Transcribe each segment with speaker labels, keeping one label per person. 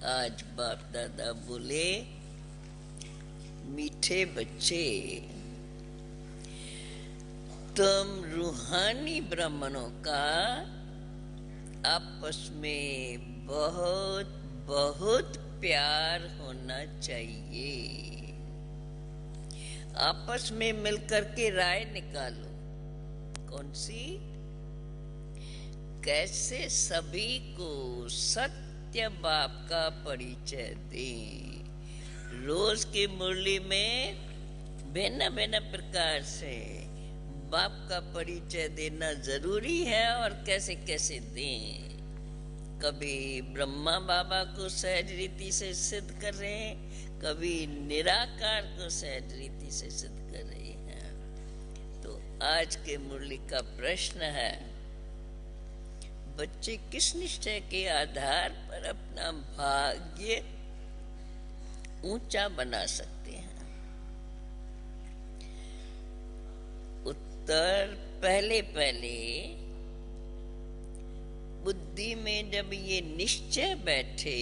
Speaker 1: आज बाप दादा बोले, मीठे बच्चे, तुम रूहानी ब्राह्मणों का आपस में बहुत बहुत प्यार होना चाहिए। आपस में मिलकर के राय निकालो। कौन सी? कैसे सभी को सत्य बाप का परिचय दें। रोज की मुरली में भिन्न भिन्न प्रकार से बाप का परिचय देना जरूरी है और कैसे कैसे दें। कभी ब्रह्मा बाबा को सहज रीति से सिद्ध कर रहे हैं, कभी निराकार को सहज रीति से सिद्ध कर रहे हैं। तो आज के मुरली का प्रश्न है, बच्चे किस निश्चय के आधार पर अपना भाग्य ऊंचा बना सकते हैं? उत्तर, पहले पहले बुद्धि में जब ये निश्चय बैठे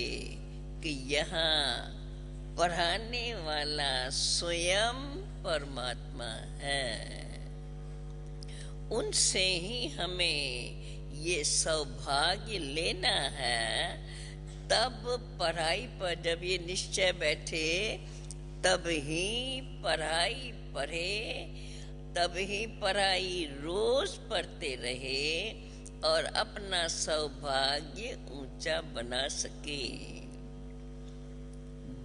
Speaker 1: कि यहाँ पढ़ाने वाला स्वयं परमात्मा है, उनसे ही हमें ये सौभाग्य लेना है। तब पढ़ाई पर जब ये निश्चय बैठे, तब ही पढ़ाई पढ़े, तब ही पढ़ाई रोज पढ़ते रहे और अपना सौभाग्य ऊंचा बना सके।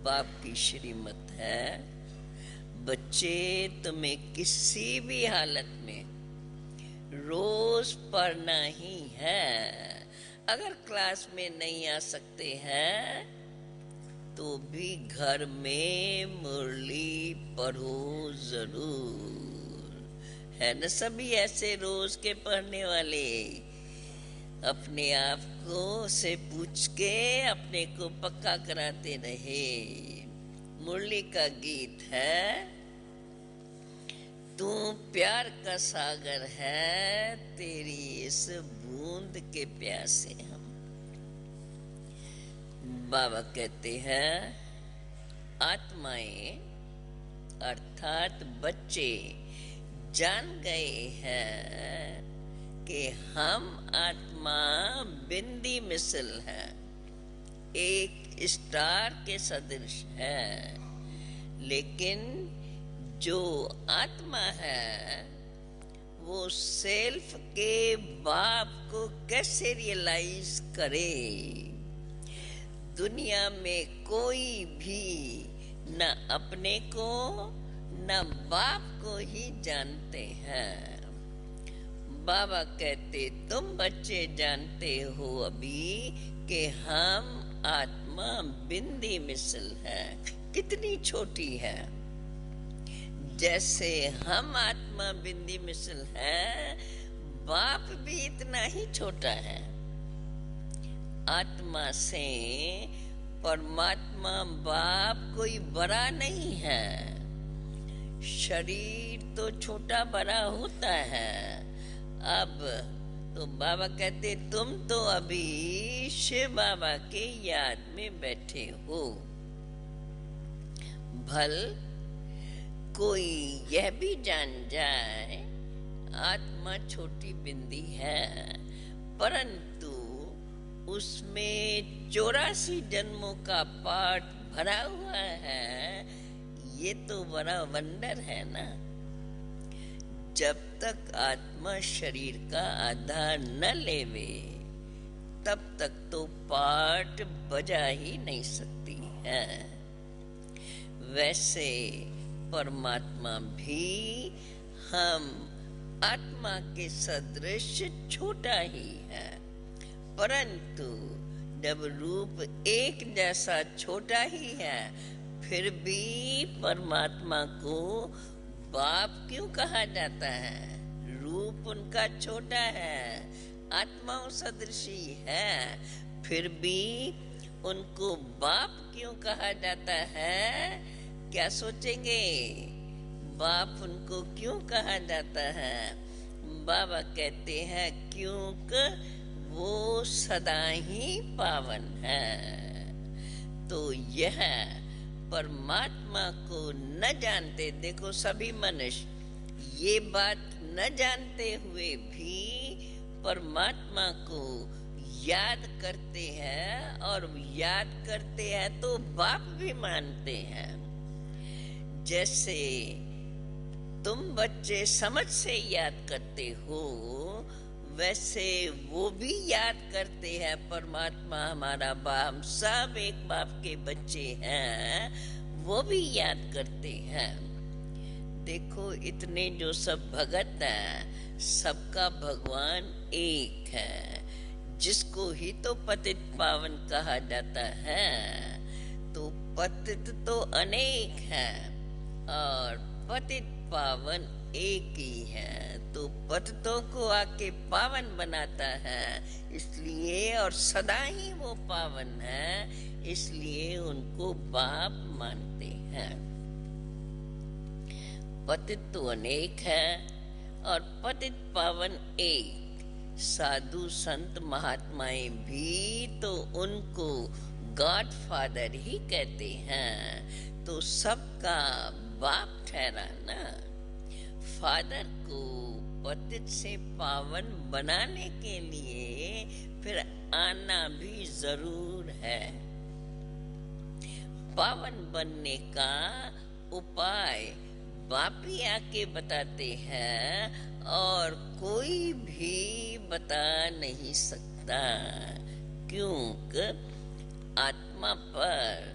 Speaker 1: बाप की श्रीमत है, बच्चे तुम्हें किसी भी हालत में रोज पढ़ना ही है। अगर क्लास में नहीं आ सकते हैं तो भी घर में मुरली पढ़ो जरूर। है न सभी ऐसे रोज के पढ़ने वाले? अपने आप को से पूछ के अपने को पक्का कराते रहे। मुरली का गीत है, तू प्यार का सागर है, तेरी इस बूंद के प्यासे हम। बाबा कहते हैं, आत्माएं अर्थात बच्चे जान गए हैं कि हम आत्मा बिंदी मिसल है, एक स्टार के सदृश है। लेकिन जो आत्मा है वो सेल्फ के बाप को कैसे रियलाइज करे? दुनिया में कोई भी न अपने को न बाप को ही जानते हैं। बाबा कहते, तुम बच्चे जानते हो अभी कि हम आत्मा बिंदी मिसल है। कितनी छोटी है। जैसे हम आत्मा बिंदी मिसल है, बाप भी इतना ही छोटा है। आत्मा से परमात्मा बाप कोई बड़ा नहीं है। शरीर तो छोटा बड़ा होता है। अब तो बाबा कहते, तुम तो अभी शिव बाबा के याद में बैठे हो। भल कोई यह भी जान जाए आत्मा छोटी बिंदी है, परंतु उसमें 84 जन्मों का पाठ भरा हुआ है। ये तो बड़ा वंडर है ना। जब तक आत्मा शरीर का आधार न लेवे, तब तक तो पाठ बजा ही नहीं सकती है। वैसे परमात्मा भी हम आत्मा के सदृश छोटा ही है, परंतु जब रूप एक जैसा छोटा ही है, फिर भी परमात्मा को बाप क्यों कहा जाता है? रूप उनका छोटा है, आत्माओं सदृशी है, फिर भी उनको बाप क्यों कहा जाता है? क्या सोचेंगे? बाप उनको क्यों कहा जाता है? बाबा कहते हैं, क्योंकि वो सदा ही पावन है। तो यह परमात्मा को न जानते, देखो सभी मनुष्य ये बात न जानते हुए भी परमात्मा को याद करते हैं, और याद करते हैं तो बाप भी मानते हैं। जैसे तुम बच्चे समझ से याद करते हो, वैसे वो भी याद करते हैं परमात्मा हमारा बाप, हम सब एक बाप के बच्चे हैं, वो भी याद करते हैं। देखो इतने जो सब भगत हैं, सबका भगवान एक है, जिसको ही तो पतित पावन कहा जाता है। तो पतित तो अनेक हैं और पतित पावन एक ही है, तो पतितों को आके पावन बनाता है, इसलिए, और सदा ही वो पावन है, इसलिए उनको बाप मानते हैं। पतित तो अनेक है और पतित पावन एक। साधु संत महात्माएं भी तो उनको गॉड फादर ही कहते हैं, तो सबका बाप ठहरा ना। फादर को पतित से पावन बनाने के लिए फिर आना भी जरूर है। पावन बनने का उपाय बाप ही आके बताते हैं, और कोई भी बता नहीं सकता, क्योंकि आत्मा पर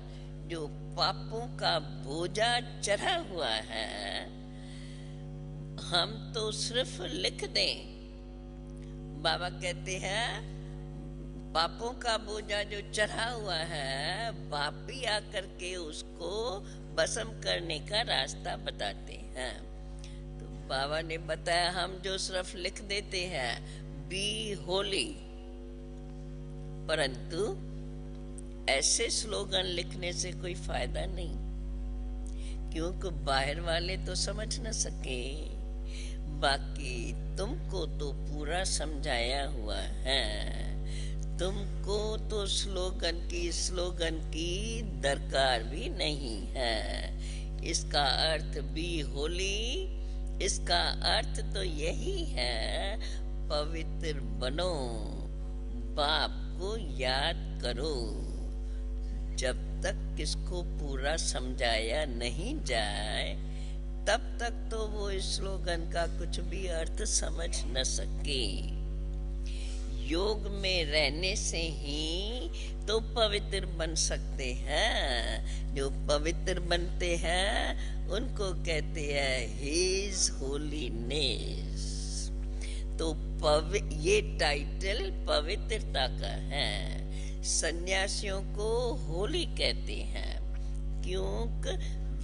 Speaker 1: जो पापों का बोझा चढ़ा हुआ है, हम तो सिर्फ लिख दें। बाबा कहते हैं पापों का बोझा जो चढ़ा हुआ है, बाप ही आकर के उसको भस्म करने का रास्ता बताते हैं। तो बाबा ने बताया हम जो सिर्फ लिख देते हैं बी होली, परंतु ऐसे स्लोगन लिखने से कोई फायदा नहीं, क्योंकि बाहर वाले तो समझ न सके। बाकी तुमको तो पूरा समझाया हुआ है, तुमको तो स्लोगन की दरकार भी नहीं है। इसका अर्थ भी होली, इसका अर्थ तो यही है पवित्र बनो, बाप को याद करो। जब तक किसको पूरा समझाया नहीं जाए, तब तक तो वो इस स्लोगन का कुछ भी अर्थ समझ न सके। योग में रहने से ही तो पवित्र बन सकते हैं। जो पवित्र बनते हैं उनको कहते हैं हिज होलीनेस। तो ये टाइटल पवित्रता का है। सन्यासियों को होली कहते हैं, क्योंकि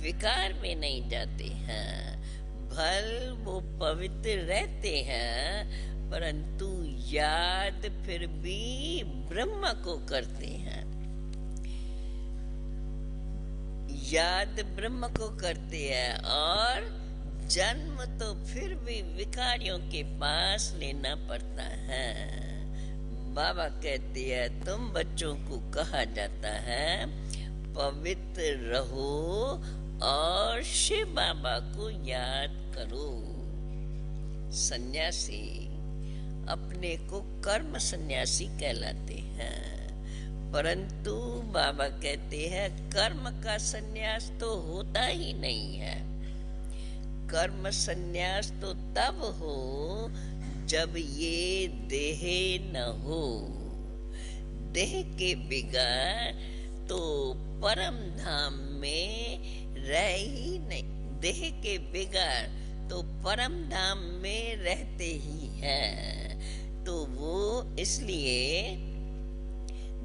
Speaker 1: विकार में नहीं जाते हैं। भल वो पवित्र रहते हैं, परंतु याद फिर भी ब्रह्म को करते हैं। याद ब्रह्म को करते हैं, और जन्म तो फिर भी विकारियों के पास लेना पड़ता है। बाबा कहते हैं तुम बच्चों को कहा जाता है पवित्र रहो और शिव बाबा को याद करो। सन्यासी अपने को कर्म सन्यासी कहलाते हैं, परंतु बाबा कहते हैं कर्म का सन्यास तो होता ही नहीं है। कर्म सन्यास तो तब हो जब ये देह न हो। देह के बिगाड़ तो परम धाम में रह ही नहीं। देह के बिगाड़ तो परम धाम में रहते ही हैं। तो वो इसलिए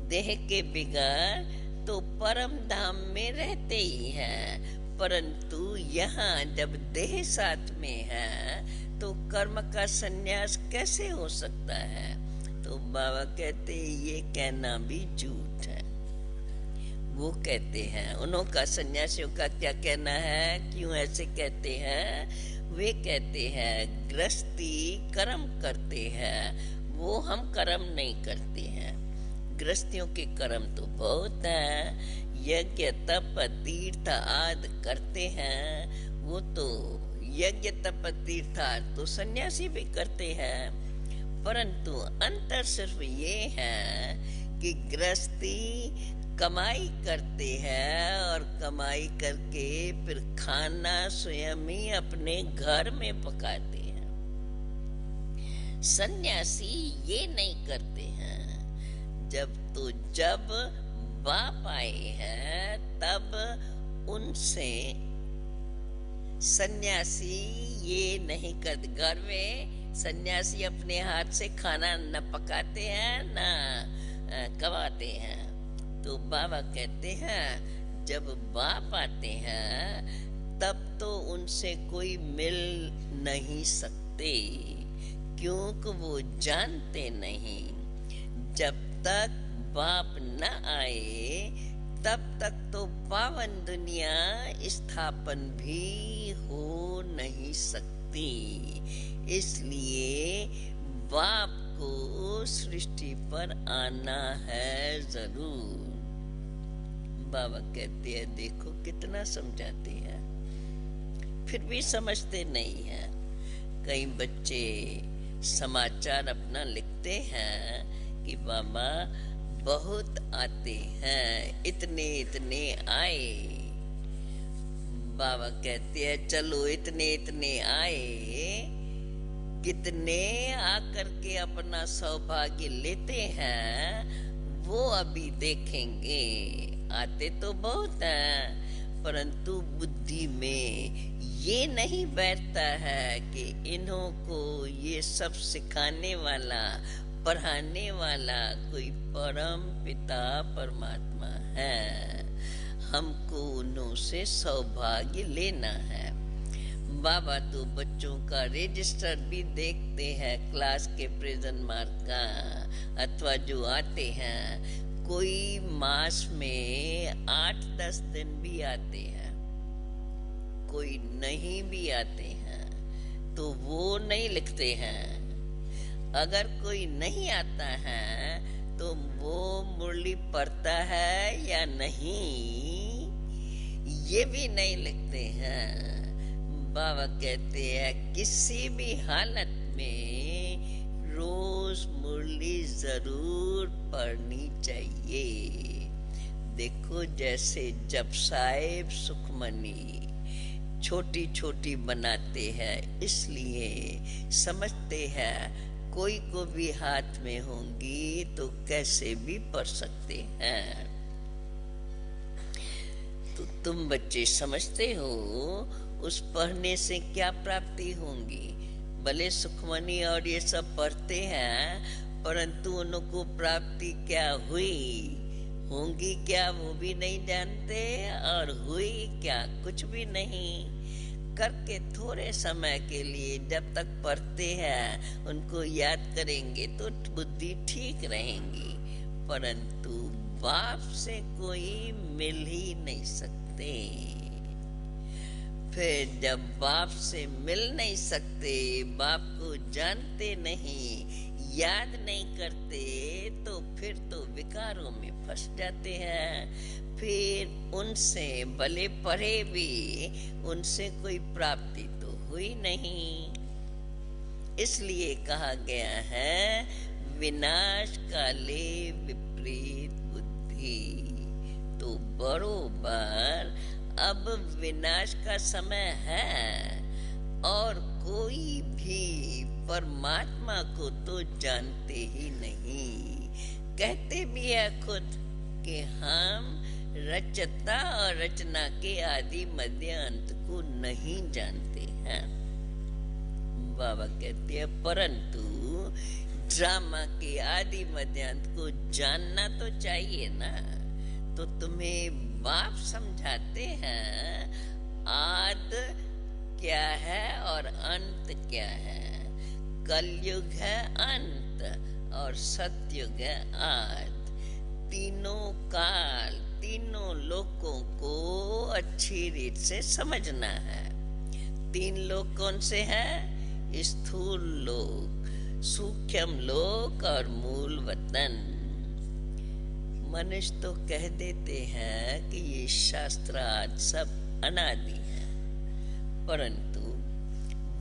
Speaker 1: देह के बिगाड़ तो परम धाम में रहते ही हैं, परंतु यहाँ जब देह साथ में है तो कर्म का सन्यास कैसे हो सकता है। तो बाबा कहते ये कहना भी झूठ है। वो कहते हैं उनका सन्यासियों का क्या कहना है, क्यों ऐसे कहते हैं। वे कहते हैं गृहस्थी कर्म करते हैं, वो हम कर्म नहीं करते हैं। गृहस्थियों के कर्म तो बहुत है, यज्ञ तप तीर्थ आदि करते हैं, वो तो यज्ञ तप तीर्थ आदि तो सन्यासी भी करते हैं, परंतु अंतर सिर्फ ये है कि गृहस्थी कमाई करते हैं और कमाई करके फिर खाना स्वयं ही अपने घर में पकाते हैं। सन्यासी ये नहीं करते हैं। जब बाप आए हैं तब उनसे सन्यासी ये नहीं करते। घर में सन्यासी अपने हाथ से खाना न पकाते हैं न कमाते हैं। तो बाबा कहते हैं जब बाप आते हैं तब तो उनसे कोई मिल नहीं सकते, क्योंकि वो जानते नहीं। जब तक बाप न आए तब तक तो पावन दुनिया स्थापन भी हो नहीं सकती। इसलिए बाप को सृष्टि पर आना है जरूर। बाबा कहते हैं देखो कितना समझाते हैं, फिर भी समझते नहीं हैं। कई बच्चे समाचार अपना लिखते हैं कि बाबा बहुत आते हैं, इतने इतने आए। बाबा कहते हैं चलो इतने इतने आए, कितने आकर के अपना सौभाग्य लेते हैं वो अभी देखेंगे। आते तो बहुत हैं, परंतु बुद्धि में ये नहीं बैठता है कि इन्हों को ये सब सिखाने वाला पढ़ाने वाला कोई परम पिता परमात्मा है, हमको उन्हों से सौभाग्य लेना है। बाबा तो बच्चों का रजिस्टर भी देखते हैं, क्लास के प्रेजेंट मार्क का, अथवा जो आते हैं कोई मास में 8-10 दिन भी आते हैं, कोई नहीं भी आते हैं, तो वो नहीं लिखते हैं। अगर कोई नहीं आता है तो वो मुरली पढ़ता है या नहीं ये भी नहीं लिखते हैं। बाबा कहते हैं किसी भी हालत में रोज मुरली जरूर पढ़नी चाहिए। देखो जैसे जप साहिब सुखमनी छोटी छोटी बनाते हैं, इसलिए समझते हैं कोई को भी हाथ में होंगी तो कैसे भी पढ़ सकते हैं। तो तुम बच्चे समझते हो उस पढ़ने से क्या प्राप्ति होंगी। भले सुखमनी और ये सब पढ़ते हैं, परंतु उनको प्राप्ति क्या हुई, होंगी क्या वो भी नहीं जानते, और हुई क्या कुछ भी नहीं। करके थोड़े समय के लिए जब तक पढ़ते हैं उनको याद करेंगे तो बुद्धि ठीक रहेंगी, परंतु बाप से कोई मिल ही नहीं सकते। फिर जब बाप से मिल नहीं सकते, बाप को जानते नहीं, याद नहीं करते, तो फिर तो विकारों में फंस जाते हैं। फिर उनसे भले पढ़े भी उनसे कोई प्राप्ति तो हुई नहीं। इसलिए कहा गया है विनाश काले विपरीत बुद्धि। तो बरोबर अब विनाश का समय है और कोई भी परमात्मा को तो जानते ही नहीं। कहते भी है खुद कि हम रचता और रचना के आदि मध्य अंत को नहीं जानते हैं। बाबा कहते हैं परंतु ड्रामा के आदि मध्य अंत को जानना तो चाहिए ना। तो तुम्हें बाप समझाते हैं आद क्या है और अंत क्या है। कलयुग है अंत और सतयुग है आद। तीनों काल तीनों लोकों को अच्छी रीत से समझना है। तीन लोक कौन से हैं? स्थूल लोक, सूक्ष्म लोक और मूल वतन। मनुष्य तो कह देते हैं कि ये शास्त्रार्थ सब अनादि है, परंतु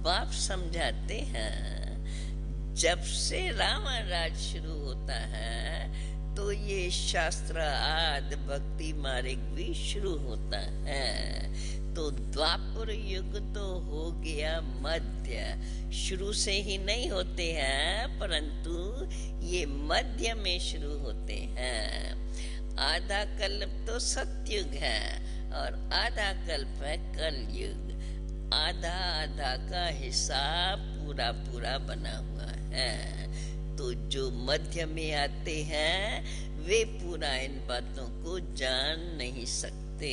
Speaker 1: बाप समझाते हैं जब से रावण राज शुरू होता है तो ये शास्त्र आदि भक्ति मार्ग भी शुरू होता है। तो द्वापर युग तो हो गया मध्य, शुरू से ही नहीं होते हैं परंतु ये मध्य में शुरू होते हैं। आधा कल्प तो सतयुग है और आधा कल्प है कलयुग। आधा आधा का हिसाब पूरा पूरा बना हुआ है। तो जो मध्य में आते हैं वे पूरा इन बातों को जान नहीं सकते,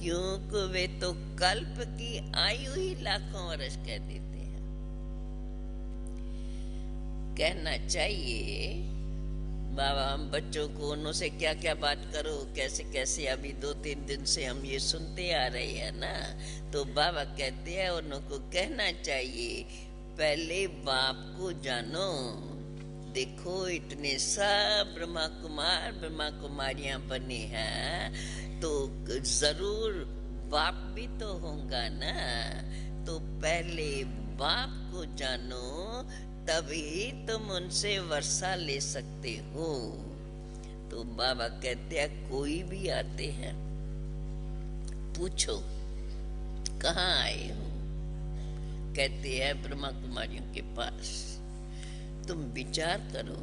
Speaker 1: क्योंकि वे तो कल्प की आयु ही लाखों वर्ष कह देते हैं। कहना चाहिए बाबा हम बच्चों को उनसे क्या क्या बात करो, कैसे कैसे, अभी 2-3 दिन से हम ये सुनते आ रहे हैं ना। तो बाबा कहते हैं उनको कहना चाहिए पहले बाप को जानो। देखो इतने सब ब्रह्मा कुमार ब्रह्मा कुमारियां बने हैं तो जरूर बाप भी तो होगा ना। तो पहले बाप को जानो तभी तुम उनसे वर्षा ले सकते हो। तो बाबा कहते हैं कोई भी आते हैं पूछो कहाँ आए हो, कहते हैं ब्रह्मा कुमारियों के पास। तुम विचार करो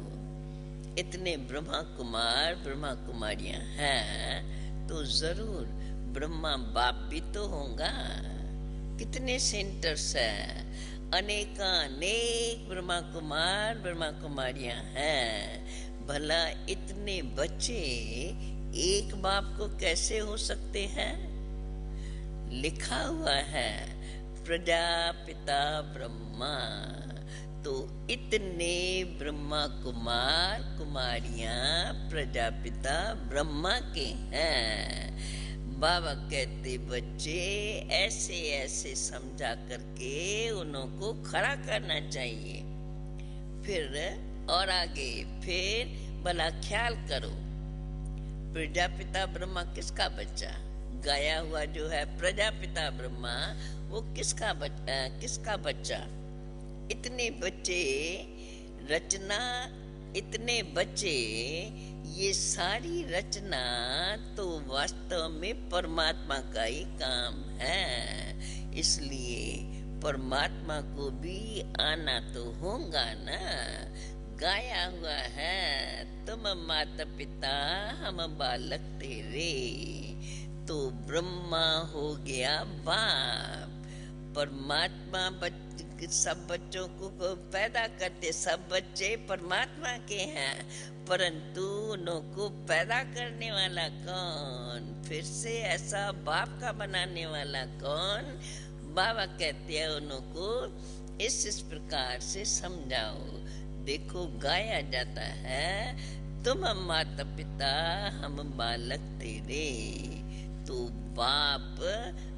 Speaker 1: इतने ब्रह्मा कुमार ब्रह्मा कुमारियां हैं तो जरूर ब्रह्मा बाप भी तो होगा। कितने सेंटर्स हैं, अनेकानेक ब्रह्मा कुमार ब्रह्मा कुमारियां हैं। भला इतने बच्चे एक बाप को कैसे हो सकते हैं? लिखा हुआ है प्रजापिता ब्रह्मा। तो इतने ब्रह्मा कुमार कुमारियां प्रजापिता ब्रह्मा के हैं। बाबा कहते बच्चे ऐसे ऐसे समझा करके उनको खड़ा करना चाहिए। फिर और आगे फिर भला ख्याल करो प्रजापिता ब्रह्मा किसका बच्चा? गाया हुआ जो है प्रजापिता ब्रह्मा वो किसका बच्चा? इतने बच्चे रचना, इतने बच्चे, ये सारी रचना तो वास्तव में परमात्मा का ही काम है। इसलिए परमात्मा को भी आना तो होगा ना। गाया हुआ है तुम माता पिता हम बालक तेरे। तो ब्रह्मा हो गया बाप। परमात्मा सब बच्चों को पैदा करते, सब बच्चे परमात्मा के हैं, परंतु उनको पैदा करने वाला कौन? फिर से ऐसा बाप का बनाने वाला कौन? बाबा कहते हैं उनको इस प्रकार से समझाओ। देखो गाया जाता है तुम माता पिता हम बालक तेरे। तो बाप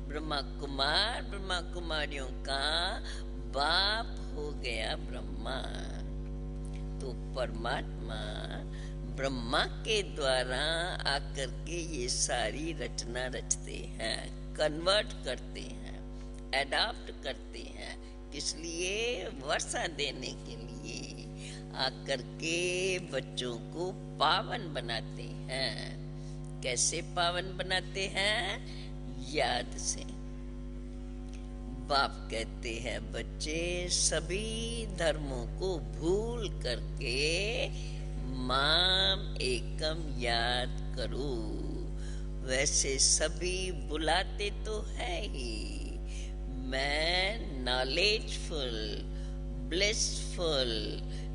Speaker 1: ब्रह्मा कुमार ब्रह्मा कुमारियों का बाप हो गया ब्रह्मा। तो परमात्मा ब्रह्मा के द्वारा आकर के ये सारी रचना रचते हैं, कन्वर्ट करते हैं, एडॉप्ट करते हैं। किस लिए? वर्षा देने के लिए आकर के बच्चों को पावन बनाते हैं। कैसे पावन बनाते हैं? याद से। बाप कहते हैं बच्चे सभी धर्मों को भूल करके माम एकम याद करो। वैसे सभी बुलाते तो है ही। मैं नॉलेजफुल, ब्लिसफुल,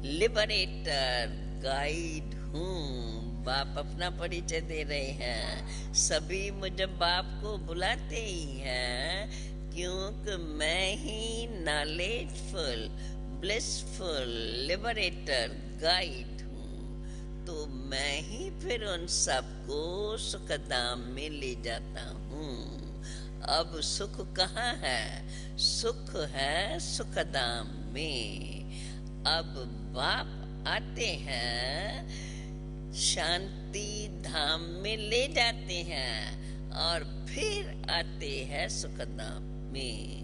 Speaker 1: लिबरेटर, गाइड हूँ। बाप अपना परिचय दे रहे हैं। सभी मुझे बाप को बुलाते ही हैं क्योंकि मैं ही नॉलेजफुल, ब्लिसफुल, लिबरेटर, गाइड हूँ। तो मैं ही फिर उन सबको सुखधाम में ले जाता हूँ। अब सुख कहाँ है? सुख है सुखधाम में। अब बाप आते हैं शांति धाम में ले जाते हैं और फिर आते हैं सुखधाम में।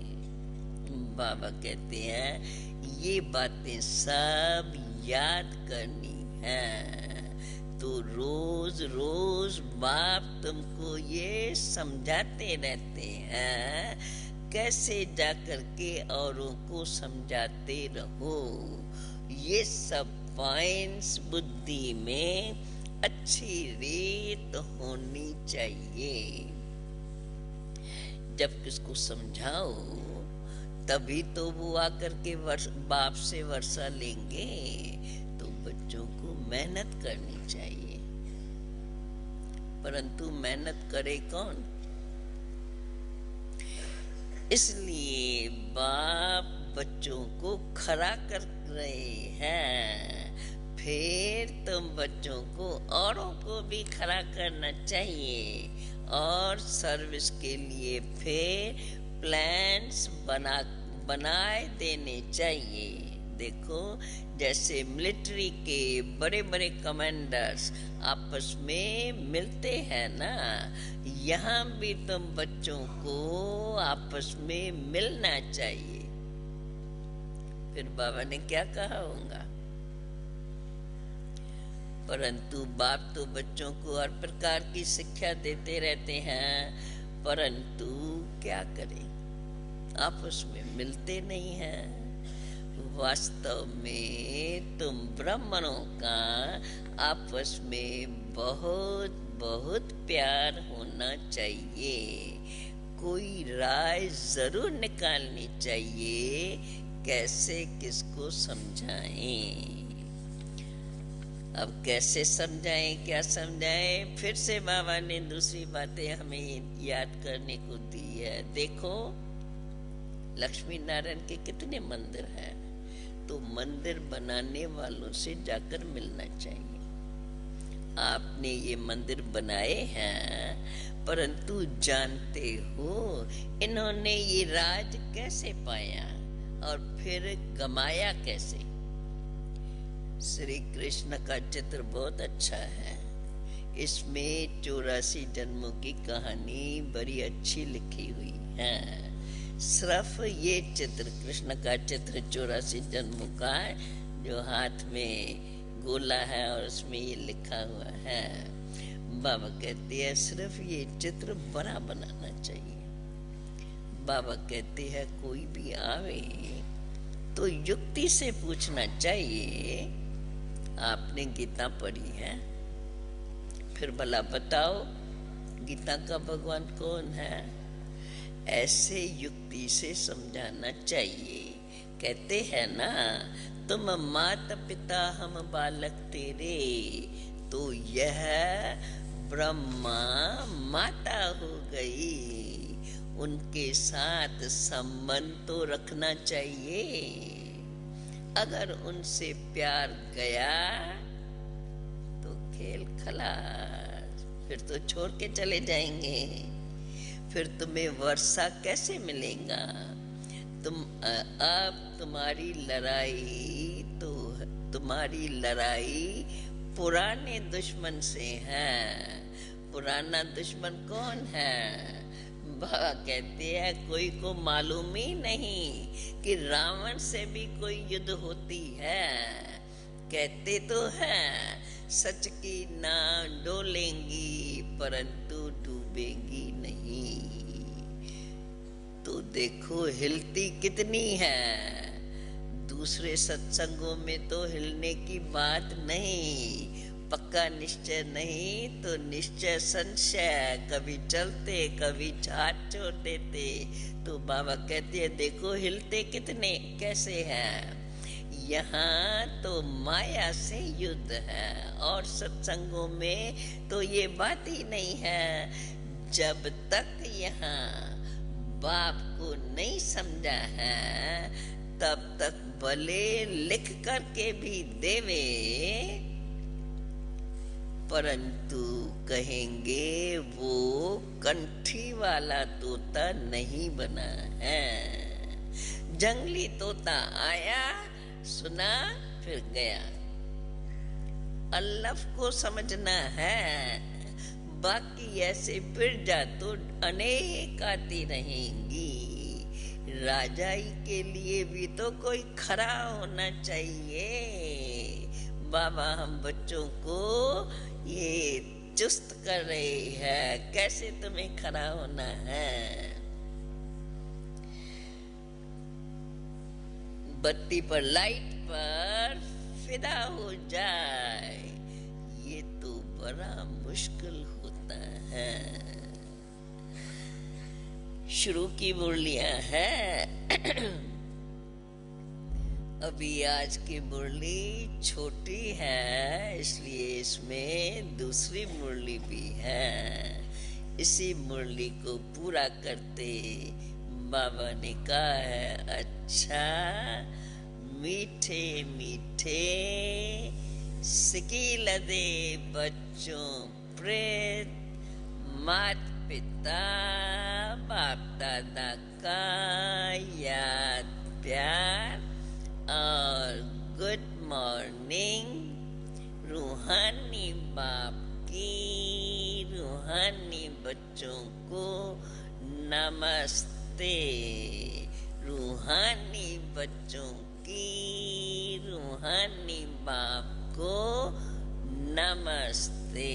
Speaker 1: बाबा कहते हैं ये बातें सब याद करनी है। तो रोज रोज बाप तुमको ये समझाते रहते हैं, कैसे जाकर के औरों को समझाते रहो। ये सब पॉइंट्स बुद्धि में अच्छी रीत होनी चाहिए। जब किसको समझाओ तभी तो वो आकर के बाप से वर्षा लेंगे। तो बच्चों को मेहनत करनी चाहिए, परंतु मेहनत करे कौन? इसलिए बाप बच्चों को खड़ा कर रहे हैं। फिर तुम बच्चों को औरों को भी खड़ा करना चाहिए और सर्विस के लिए फिर प्लान्स बनाए देने चाहिए। देखो जैसे मिलिट्री के बड़े बड़े कमांडर्स आपस में मिलते हैं ना, यहाँ भी तुम बच्चों को आपस में मिलना चाहिए। फिर बाबा ने क्या कहा होगा? परंतु बाप तो बच्चों को हर प्रकार की शिक्षा देते रहते हैं, परंतु क्या करें, आपस में मिलते नहीं हैं। वास्तव में तुम ब्राह्मणों का आपस में बहुत बहुत प्यार होना चाहिए। कोई राय जरूर निकालनी चाहिए, कैसे किसको समझाएं। अब कैसे समझाएं, क्या समझाएं? फिर से बाबा ने दूसरी बातें हमें याद करने को दी है। देखो लक्ष्मी नारायण के कितने मंदिर हैं, तो मंदिर बनाने वालों से जाकर मिलना चाहिए। आपने ये मंदिर बनाए हैं, परंतु जानते हो इन्होंने ये राज कैसे पाया और फिर गमाया कैसे? श्री कृष्ण का चित्र बहुत अच्छा है। इसमें 84 जन्मों की कहानी बड़ी अच्छी लिखी हुई है। सिर्फ ये चित्र, कृष्ण का चित्र 84 जन्मों का है, जो हाथ में गोला है और उसमें ये लिखा हुआ है। बाबा कहते हैं सिर्फ ये चित्र बड़ा बनाना चाहिए। बाबा कहते हैं कोई भी आवे तो युक्ति से पूछना चाहिए, आपने गीता पढ़ी है? फिर भला बताओ गीता का भगवान कौन है? ऐसे युक्ति से समझाना चाहिए। कहते हैं ना, तुम माता पिता हम बालक तेरे, तो यह ब्रह्मा माता हो गई। उनके साथ संबंध तो रखना चाहिए। अगर उनसे प्यार गया तो खेल खलास, फिर तो छोड़ के चले जाएंगे। फिर तुम्हें वर्षा कैसे मिलेगा? अब तुम्हारी लड़ाई पुराने दुश्मन से है। पुराना दुश्मन कौन है? बाबा कहते हैं कोई को मालूम ही नहीं कि रावण से भी कोई युद्ध होती है। कहते तो हैं सच की नाव डोलेंगी परंतु डूबेगी नहीं। तो देखो हिलती कितनी है। दूसरे सत्संगों में तो हिलने की बात नहीं, पक्का निश्चय नहीं तो निश्चय संशय, कभी चलते कभी हाथ छोड़ देते। तो बाबा कहते हैं देखो हिलते कितने कैसे हैं। यहाँ तो माया से युद्ध है और सत्संगों में तो ये बात ही नहीं है। जब तक यहाँ बाप को नहीं समझा है तब तक भले लिख करके भी देवे, परंतु कहेंगे वो कंठी वाला तोता नहीं बना है। जंगली तोता आया, सुना, फिर गया। अल्लाह को समझना है। बाकी ऐसे बिरजा तो अनेक आती रहेंगी। राजाई के लिए भी तो कोई खड़ा होना चाहिए। बाबा हम बच्चों को ये चुस्त कर रहे हैं, कैसे तुम्हें खड़ा होना है। बत्ती पर लाइट पर फिदा हो जाए, ये तो बड़ा मुश्किल होता है। शुरू की मुरलियां हैं। अभी आज की मुरली छोटी है, इसलिए इसमें दूसरी मुरली भी है। इसी मुरली को पूरा करते बाबा ने कहा है, अच्छा मीठे मीठे सिकील दे बच्चों प्रेत, मात पिता बाप दादा का याद प्यार और गुड मॉर्निंग। रूहानी बाप की रूहानी बच्चों को नमस्ते। रूहानी बच्चों की रूहानी बाप को नमस्ते।